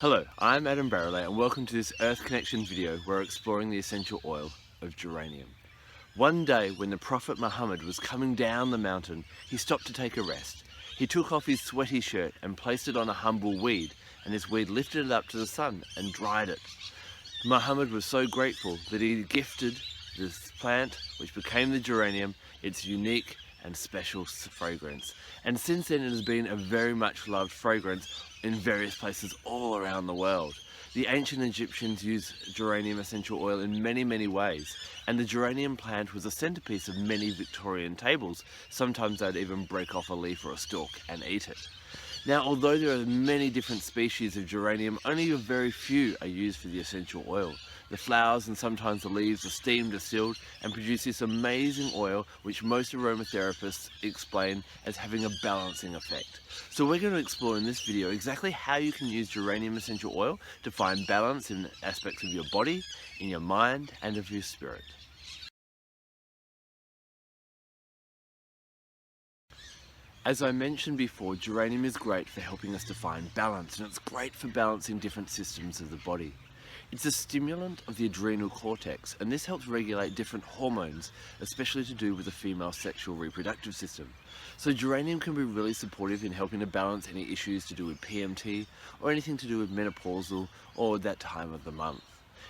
Hello, I'm Adam Barralet and welcome to this Earth Connection video where we're exploring the essential oil of geranium. One day when the Prophet Muhammad was coming down the mountain, he stopped to take a rest. He took off his sweaty shirt and placed it on a humble weed, and this weed lifted it up to the sun and dried it. Muhammad was so grateful that he gifted this plant, which became the geranium, its unique and special fragrance. And since then it has been a very much loved fragrance in various places all around the world. The ancient Egyptians used geranium essential oil in many ways, and the geranium plant was a centerpiece of many Victorian tables. Sometimes they'd even break off a leaf or a stalk and eat it. Now, although there are many different species of geranium, only a very few are used for the essential oil. The flowers and sometimes the leaves are steam distilled and produce this amazing oil which most aromatherapists explain as having a balancing effect. So we're going to explore in this video exactly how you can use geranium essential oil to find balance in aspects of your body, in your mind and of your spirit. As I mentioned before, geranium is great for helping us to find balance, and it's great for balancing different systems of the body. It's a stimulant of the adrenal cortex, and this helps regulate different hormones, especially to do with the female sexual reproductive system. So geranium can be really supportive in helping to balance any issues to do with PMT or anything to do with menopausal or that time of the month.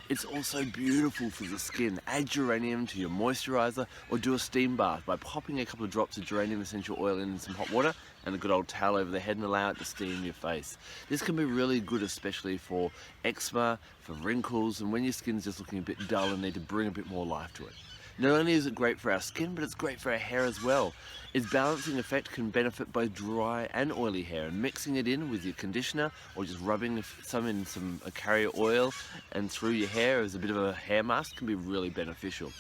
It's also beautiful for the skin. Add geranium to your moisturizer or do a steam bath by popping a couple of drops of geranium essential oil in some hot water and a good old towel over the head and allow it to steam your face. This can be really good, especially for eczema, for wrinkles, and when your skin's just looking a bit dull and need to bring a bit more life to it. Not only is it great for our skin, but it's great for our hair as well. Its balancing effect can benefit both dry and oily hair, and mixing it in with your conditioner or just rubbing some in some carrier oil and through your hair as a bit of a hair mask can be really beneficial.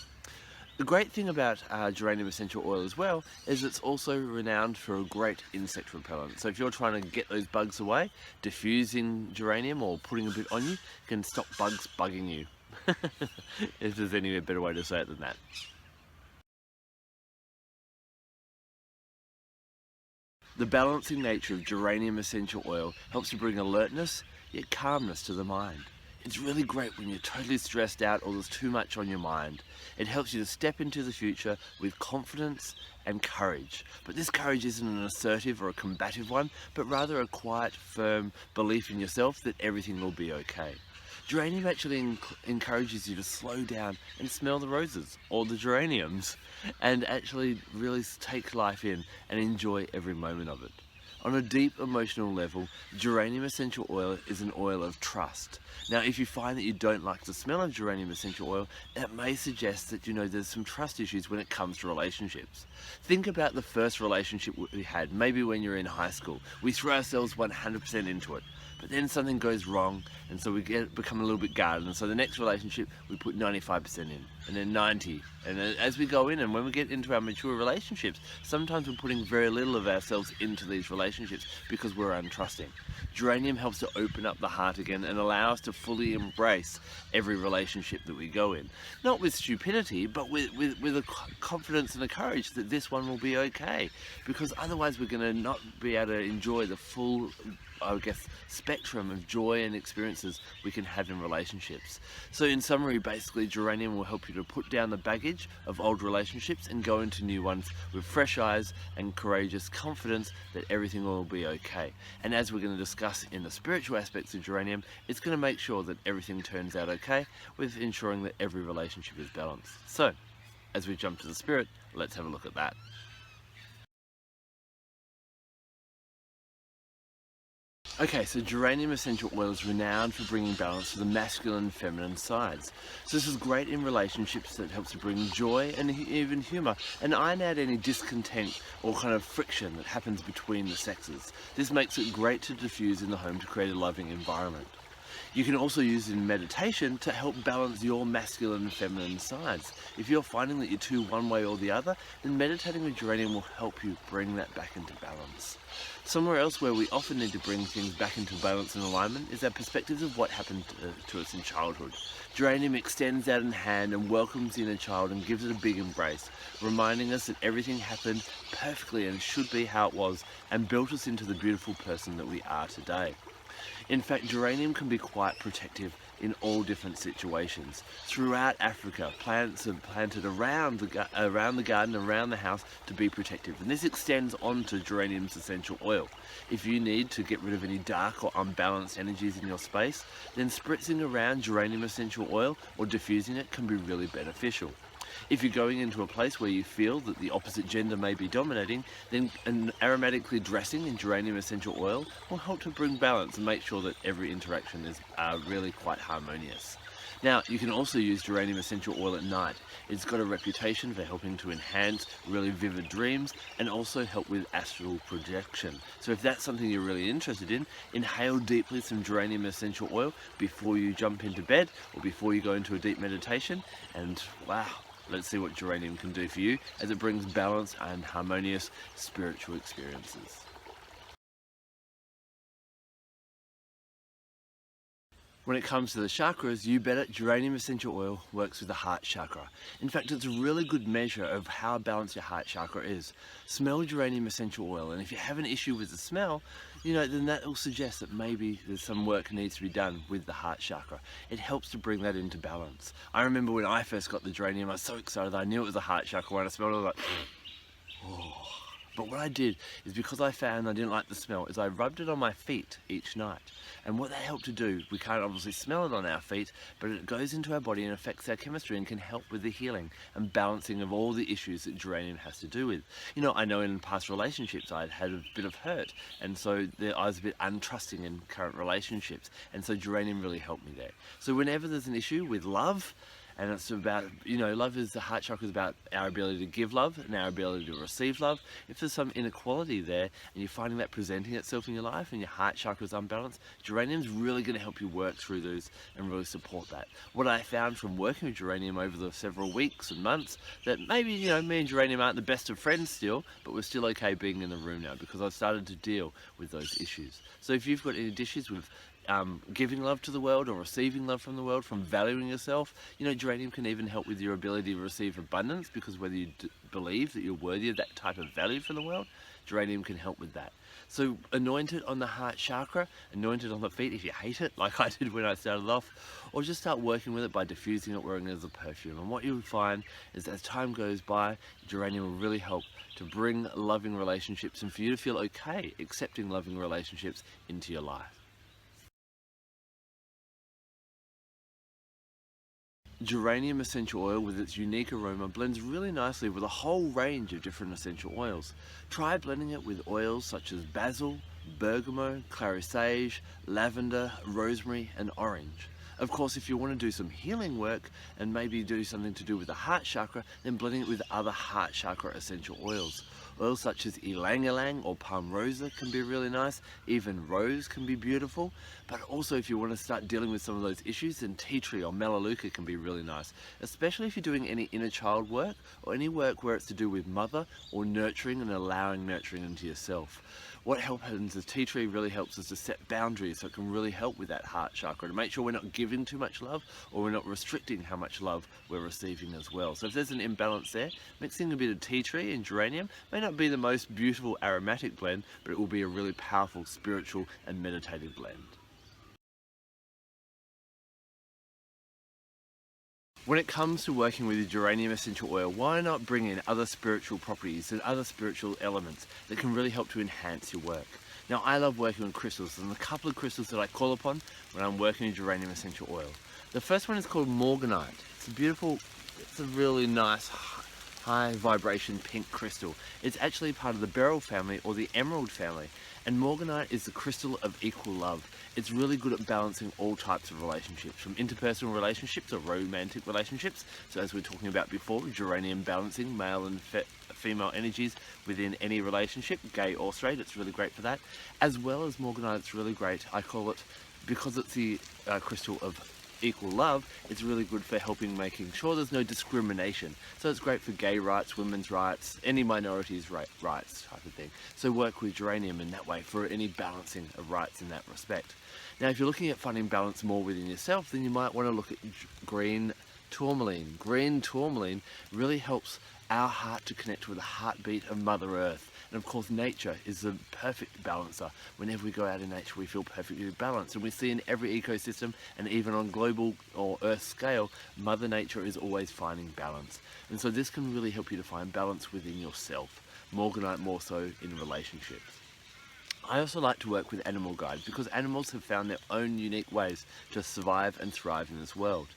The great thing about geranium essential oil as well is it's also renowned for a great insect repellent. So if you're trying to get those bugs away, diffusing geranium or putting a bit on you can stop bugs bugging you. If there's any better way to say it than that. The balancing nature of geranium essential oil helps to bring alertness yet calmness to the mind. It's really great when you're totally stressed out or there's too much on your mind. It helps you to step into the future with confidence and courage. But this courage isn't an assertive or a combative one, but rather a quiet, firm belief in yourself that everything will be okay. Geranium actually encourages you to slow down and smell the roses or the geraniums and actually really take life in and enjoy every moment of it. On a deep emotional level, geranium essential oil is an oil of trust. Now, if you find that you don't like the smell of geranium essential oil, that may suggest that there's some trust issues when it comes to relationships. Think about the first relationship we had, maybe when you're in high school. We threw ourselves 100% into it. But then something goes wrong, and so we become a little bit guarded. And so the next relationship, we put 95% in, and then 90. And as we go in, and when we get into our mature relationships, sometimes we're putting very little of ourselves into these relationships because we're untrusting. Geranium helps to open up the heart again and allow us to fully embrace every relationship that we go in. Not with stupidity, but with a confidence and a courage that this one will be okay. Because otherwise we're going to not be able to enjoy the full spectrum of joy and experiences we can have in relationships. So in summary, basically geranium will help you to put down the baggage of old relationships and go into new ones with fresh eyes and courageous confidence that everything will be okay. And as we're going to discuss in the spiritual aspects of geranium, it's going to make sure that everything turns out okay with ensuring that every relationship is balanced. So as we jump to the spirit, let's have a look at that. Okay, so geranium essential oil is renowned for bringing balance to the masculine and feminine sides. So this is great in relationships that helps to bring joy and even humour and iron out any discontent or kind of friction that happens between the sexes. This makes it great to diffuse in the home to create a loving environment. You can also use it in meditation to help balance your masculine and feminine sides. If you're finding that you're too one way or the other, then meditating with geranium will help you bring that back into balance. Somewhere else where we often need to bring things back into balance and alignment is our perspectives of what happened to us in childhood. Geranium extends out in hand and welcomes in a child and gives it a big embrace, reminding us that everything happened perfectly and should be how it was and built us into the beautiful person that we are today. In fact, geranium can be quite protective in all different situations. Throughout Africa, plants are planted around the garden, around the house to be protective. And this extends onto geranium's essential oil. If you need to get rid of any dark or unbalanced energies in your space, then spritzing around geranium essential oil or diffusing it can be really beneficial. If you're going into a place where you feel that the opposite gender may be dominating, then an aromatically dressing in geranium essential oil will help to bring balance and make sure that every interaction is really quite harmonious. Now, you can also use geranium essential oil at night. It's got a reputation for helping to enhance really vivid dreams and also help with astral projection. So if that's something you're really interested in, inhale deeply some geranium essential oil before you jump into bed or before you go into a deep meditation, and wow, let's see what geranium can do for you as it brings balance and harmonious spiritual experiences. When it comes to the chakras, you bet it, geranium essential oil works with the heart chakra. In fact, it's a really good measure of how balanced your heart chakra is. Smell geranium essential oil, and if you have an issue with the smell, then that will suggest that maybe there's some work needs to be done with the heart chakra. It helps to bring that into balance. I remember when I first got the geranium, I was so excited. I knew it was the heart chakra. When I smelled it, I was like, oh. But what I did is, because I found I didn't like the smell, is I rubbed it on my feet each night. And what that helped to do, we can't obviously smell it on our feet, but it goes into our body and affects our chemistry and can help with the healing and balancing of all the issues that geranium has to do with. I know in past relationships I'd had a bit of hurt, and so I was a bit untrusting in current relationships, and so geranium really helped me there. So whenever there's an issue with love, and it's about, love is, the heart chakra is about our ability to give love and our ability to receive love. If there's some inequality there and you're finding that presenting itself in your life and your heart chakra is unbalanced, geranium's really going to help you work through those and really support that. What I found from working with geranium over the several weeks and months, that maybe, me and geranium aren't the best of friends still, but we're still okay being in the room now because I've started to deal with those issues. So if you've got any issues with giving love to the world or receiving love from the world, from valuing yourself, geranium can even help with your ability to receive abundance, because whether you believe that you're worthy of that type of value from the world, geranium can help with that. So anoint it on the heart chakra, anoint it on the feet if you hate it, like I did when I started off, or just start working with it by diffusing it, wearing it as a perfume. And what you'll find is, as time goes by, geranium will really help to bring loving relationships and for you to feel okay accepting loving relationships into your life. Geranium essential oil, with its unique aroma, blends really nicely with a whole range of different essential oils. Try blending it with oils such as basil, bergamot, clary sage, lavender, rosemary and orange. Of course, if you want to do some healing work and maybe do something to do with the heart chakra, then blending it with other heart chakra essential oils. Oils such as ylang-ylang or palm rosa can be really nice. Even rose can be beautiful. But also, if you want to start dealing with some of those issues, then tea tree or melaleuca can be really nice. Especially if you're doing any inner child work or any work where it's to do with mother or nurturing and allowing nurturing into yourself. What happens is tea tree really helps us to set boundaries, so it can really help with that heart chakra to make sure we're not giving too much love or we're not restricting how much love we're receiving as well. So if there's an imbalance there, mixing a bit of tea tree and geranium may not be the most beautiful aromatic blend, but it will be a really powerful spiritual and meditative blend. When it comes to working with your geranium essential oil, why not bring in other spiritual properties and other spiritual elements that can really help to enhance your work? Now, I love working with crystals, and a couple of crystals that I call upon when I'm working with geranium essential oil. The first one is called morganite. It's a really nice high vibration pink crystal. It's actually part of the beryl family or the emerald family, and morganite is the crystal of equal love. It's really good at balancing all types of relationships, from interpersonal relationships or romantic relationships. So as we were talking about before, geranium balancing male and female energies within any relationship, gay or straight, it's really great for that. As well as morganite, it's really great. I call it, because it's the crystal of equal love, it's really good for making sure there's no discrimination. So it's great for gay rights, women's rights, any minorities' rights type of thing. So work with geranium in that way for any balancing of rights in that respect. Now, if you're looking at finding balance more within yourself, then you might want to look at green tourmaline. Green tourmaline really helps our heart to connect with the heartbeat of Mother Earth And of course, nature is the perfect balancer. Whenever we go out in nature, we feel perfectly balanced. And we see in every ecosystem, and even on global or Earth scale, Mother Nature is always finding balance. And so this can really help you to find balance within yourself, more so in relationships. I also like to work with animal guides because animals have found their own unique ways to survive and thrive in this world.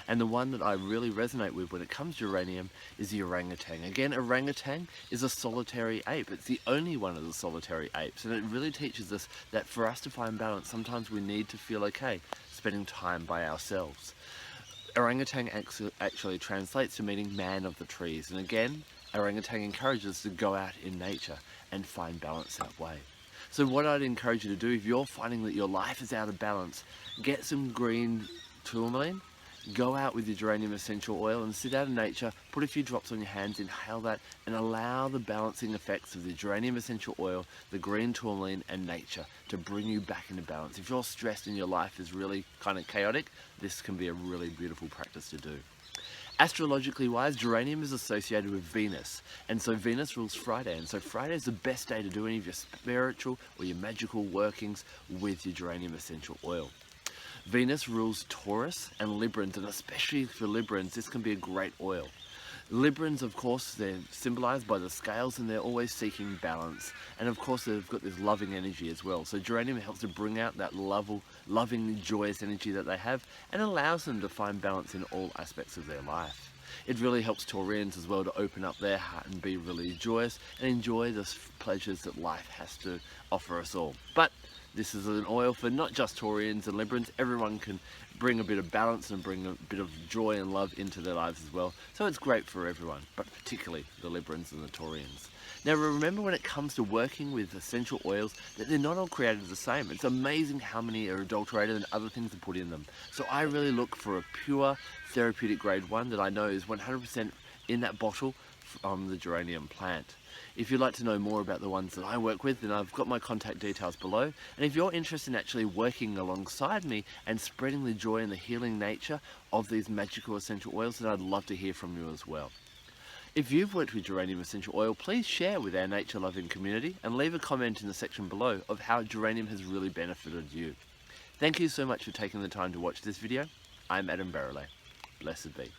And the one that I really resonate with when it comes to geranium is the orangutan. Again, orangutan is a solitary ape. It's the only one of the solitary apes, and it really teaches us that for us to find balance, sometimes we need to feel okay spending time by ourselves. Orangutan actually translates to meaning man of the trees, and again, orangutan encourages us to go out in nature and find balance that way. So what I'd encourage you to do, if you're finding that your life is out of balance, get some green tourmaline, go out with your geranium essential oil and sit out in nature, put a few drops on your hands, inhale that, and allow the balancing effects of the geranium essential oil, the green tourmaline, and nature to bring you back into balance. If you're stressed and your life is really kind of chaotic, this can be a really beautiful practice to do. Astrologically wise, geranium is associated with Venus, and so Venus rules Friday, and so Friday is the best day to do any of your spiritual or your magical workings with your geranium essential oil. Venus rules Taurus and Librans, and especially for Librans, this can be a great oil. Librans, of course, they're symbolized by the scales, and they're always seeking balance. And of course, they've got this loving energy as well. So geranium helps to bring out that loving, joyous energy that they have, and allows them to find balance in all aspects of their life. It really helps Taurians as well to open up their heart and be really joyous and enjoy the pleasures that life has to offer us all. But this is an oil for not just Taurians and Librans. Everyone can bring a bit of balance and bring a bit of joy and love into their lives as well. So it's great for everyone, but particularly the Librans and the Taurians. Now remember, when it comes to working with essential oils, that they're not all created the same. It's amazing how many are adulterated and other things are put in them. So I really look for a pure therapeutic grade one that I know is 100% in that bottle from the geranium plant. If you'd like to know more about the ones that I work with, then I've got my contact details below. And if you're interested in actually working alongside me and spreading the joy and the healing nature of these magical essential oils, then I'd love to hear from you as well. If you've worked with geranium essential oil, please share with our nature-loving community and leave a comment in the section below of how geranium has really benefited you. Thank you so much for taking the time to watch this video. I'm Adam Barralet. Blessed be.